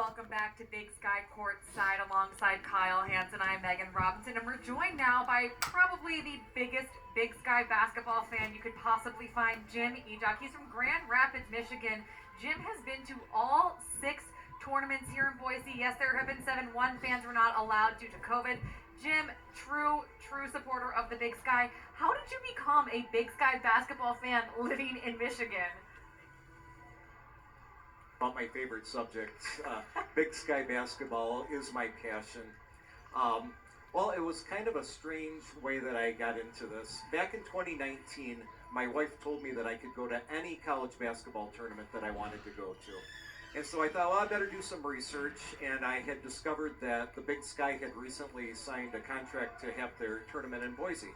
Welcome back to Big Sky Courtside alongside Kyle Hansen. I'm Megan Robinson, and we're joined now by probably the biggest Big Sky basketball fan you could possibly find, Jim Ejok. He's from Grand Rapids, Michigan. Jim has been to all 6 tournaments here in Boise. Yes, there have been 7. 1 fans were not allowed due to COVID. Jim, true supporter of the Big Sky. How did you become a Big Sky basketball fan living in Michigan? About my favorite subject, Big Sky basketball is my passion. Well, it was kind of a strange way that I got into this. Back in 2019, my wife told me that I could go to any college basketball tournament that I wanted to go to. And so I thought, well, I better do some research, and I had discovered that the Big Sky had recently signed a contract to have their tournament in Boise.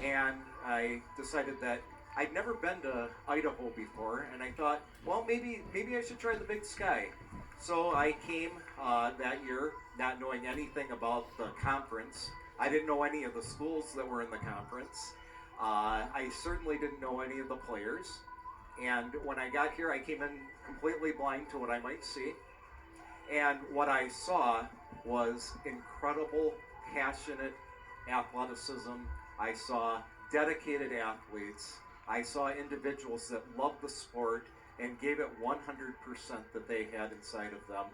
And I decided that I'd never been to Idaho before, and I thought, well, maybe I should try the Big Sky. So I came that year, not knowing anything about the conference. I didn't know any of the schools that were in the conference. I certainly didn't know any of the players. And when I got here, I came in completely blind to what I might see. And what I saw was incredible, passionate athleticism. I saw dedicated athletes. I saw individuals that loved the sport and gave it 100% that they had inside of them.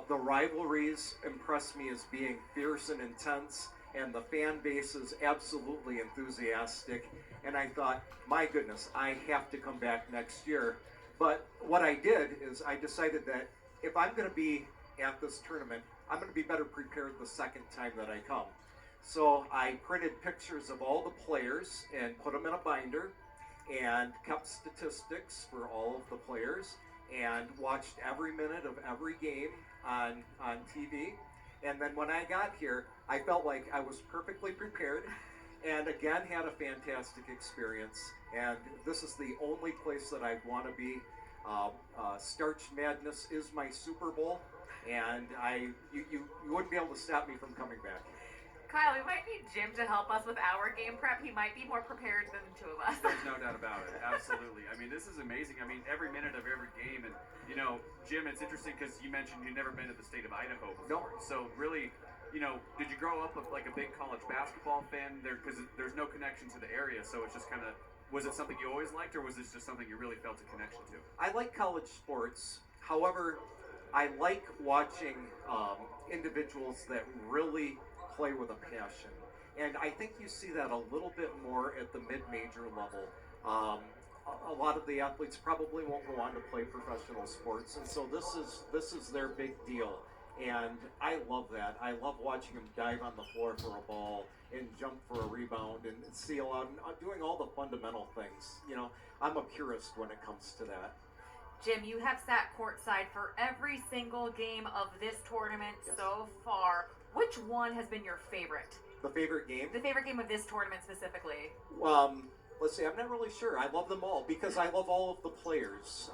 The rivalries impressed me as being fierce and intense, and the fan base is absolutely enthusiastic. And I thought, my goodness, I have to come back next year. But what I did is I decided that if I'm going to be at this tournament, I'm going to be better prepared the second time that I come. So I printed pictures of all the players and put them in a binder, and kept statistics for all of the players, and watched every minute of every game on TV. And then when I got here, I felt like I was perfectly prepared, and again had a fantastic experience. And this is the only place that I want to be. Starch Madness is my Super Bowl, and you wouldn't be able to stop me from coming back. Kyle, we might need Jim to help us with our game prep. He might be more prepared than the 2 of us. There's no doubt about it. Absolutely. I mean, this is amazing. I mean, every minute of every game. And, you know, Jim, it's interesting because you mentioned you'd never been to the state of Idaho before. No. So really, you know, did you grow up with like a big college basketball fan there? Because there's no connection to the area. So it's just kind of, was it something you always liked, or was this just something you really felt a connection to? I like college sports. However, I like watching individuals that really play with a passion, and I think you see that a little bit more at the mid-major level. A lot of the athletes probably won't go on to play professional sports, and so this is their big deal, and I love that. I love watching them dive on the floor for a ball and jump for a rebound and seal out and doing all the fundamental things. You know, I'm a purist when it comes to that. Jim, you have sat courtside for every single game of this tournament so far. Which one has been your favorite? The favorite game? The favorite game of this tournament specifically. Let's see, I'm not really sure. I love them all because I love all of the players.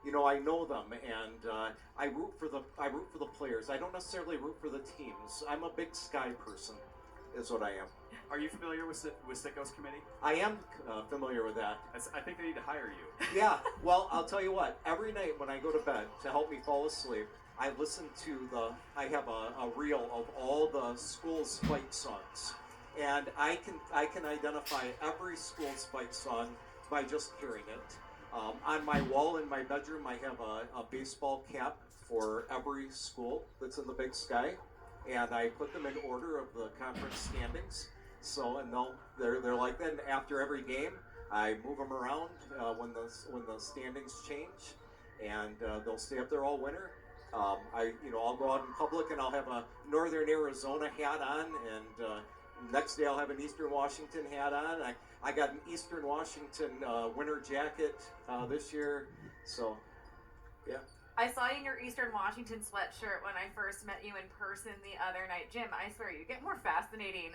You know, I know them, and I root for the players. I don't necessarily root for the teams. I'm a Big Sky person, is what I am. Are you familiar with Sicko's committee? I am familiar with that. I think they need to hire you. Yeah, well, I'll tell you what. Every night when I go to bed to help me fall asleep, I listen to I have a reel of all the school's fight songs. And I can identify every school's fight song by just hearing it. On my wall in my bedroom, I have a baseball cap for every school that's in the Big Sky. And I put them in order of the conference standings. So, and they're like that. And after every game, I move them around when the standings change, and they'll stay up there all winter. I'll go out in public and I'll have a Northern Arizona hat on, and next day I'll have an Eastern Washington hat on. I got an Eastern Washington winter jacket this year, so yeah. I saw you in your Eastern Washington sweatshirt when I first met you in person the other night. Jim, I swear, you get more fascinating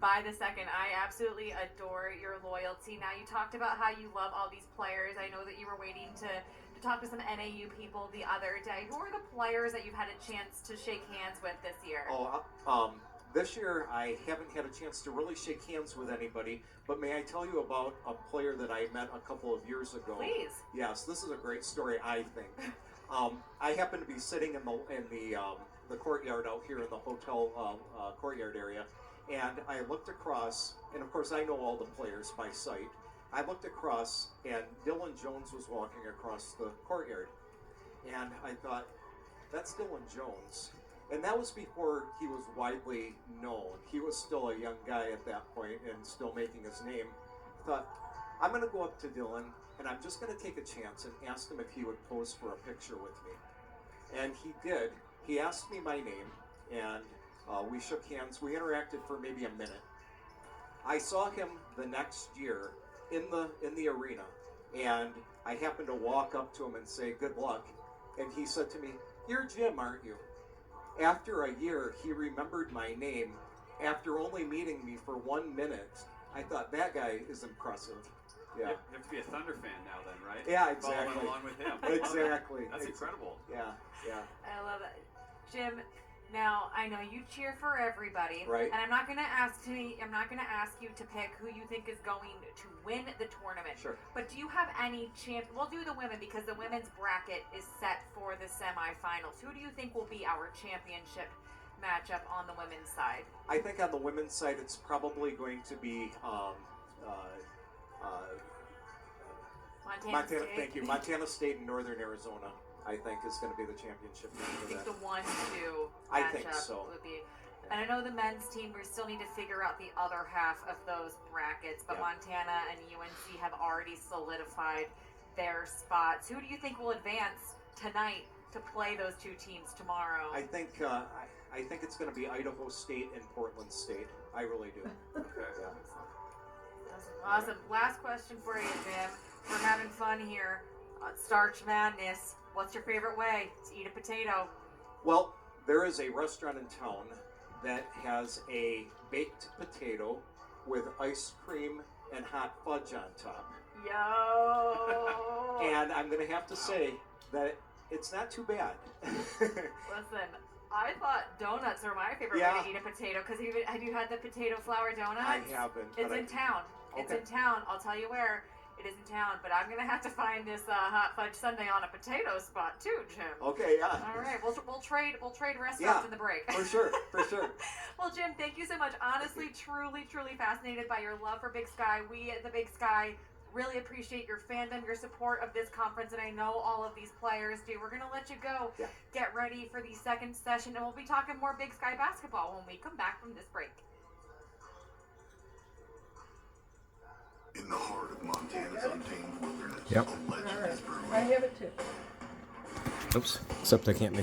by the second. I absolutely adore your loyalty. Now, you talked about how you love all these players. I know that you were waiting to talk to some NAU people the other day. Who are the players that you've had a chance to shake hands with this year? This year I haven't had a chance to really shake hands with anybody, but may I tell you about a player that I met a couple of years ago? Please. Yes, this is a great story, I think. I happened to be sitting in the courtyard out here in the hotel courtyard area, and I looked across, and of course I know all the players by sight. I looked across, and Dylan Jones was walking across the courtyard, and I thought, that's Dylan Jones. And that was before he was widely known. He was still a young guy at that point and still making his name. I thought, I'm going to go up to Dylan, and I'm just going to take a chance and ask him if he would pose for a picture with me. And he did. He asked me my name, and we shook hands. We interacted for maybe a minute. I saw him the next year in the arena, and I happened to walk up to him and say, good luck. And he said to me, you're Jim, aren't you? After a year, he remembered my name after only meeting me for 1 minute. I thought, that guy is impressive. Yeah. You have to be a Thunder fan now then, right? Yeah, exactly. Following along with him. Exactly. That's incredible. Yeah, yeah. I love it. Jim, now I know you cheer for everybody. Right. And I'm not gonna ask you to pick who you think is going to win the tournament. Sure. But do you have any we'll do the women because the women's bracket is set for the semifinals. Who do you think will be our championship matchup on the women's side? I think on the women's side, it's probably going to be Montana State. Thank you. Montana State and Northern Arizona, I think, is going to be the championship game I for think that. the 1-2 I matchup think so. would be. And I know the men's team, we still need to figure out the other half of those brackets, but Yeah. Montana and UNC have already solidified their spots. Who do you think will advance tonight to play those two teams tomorrow? I think it's going to be Idaho State and Portland State. I really do. Okay. Yeah. Awesome. Last question for you, Jim. We're having fun here. Starch Madness. What's your favorite way to eat a potato? Well, there is a restaurant in town that has a baked potato with ice cream and hot fudge on top. Yo! And I'm going to have to say that it's not too bad. Listen, I thought donuts were my favorite Yeah. way to eat a potato. Because have you had the potato flour donuts? I haven't. It's but in town. It's Okay. in town. I'll tell you where. It is in town. But I'm gonna have to find this hot fudge sundae on a potato spot too, Jim. Okay, yeah. All right, we'll trade restaurants Yeah. in the break. For sure, for sure. Well, Jim, thank you so much. Honestly, truly fascinated by your love for Big Sky. We at the Big Sky really appreciate your fandom, your support of this conference, and I know all of these players do. We're going to let you go. Yeah. Get ready for the second session, and we'll be talking more Big Sky basketball when we come back from this break. In the heart of Montana's untamed wilderness, Yep. a legend is brewing. I have it too. Oops. Except I can't make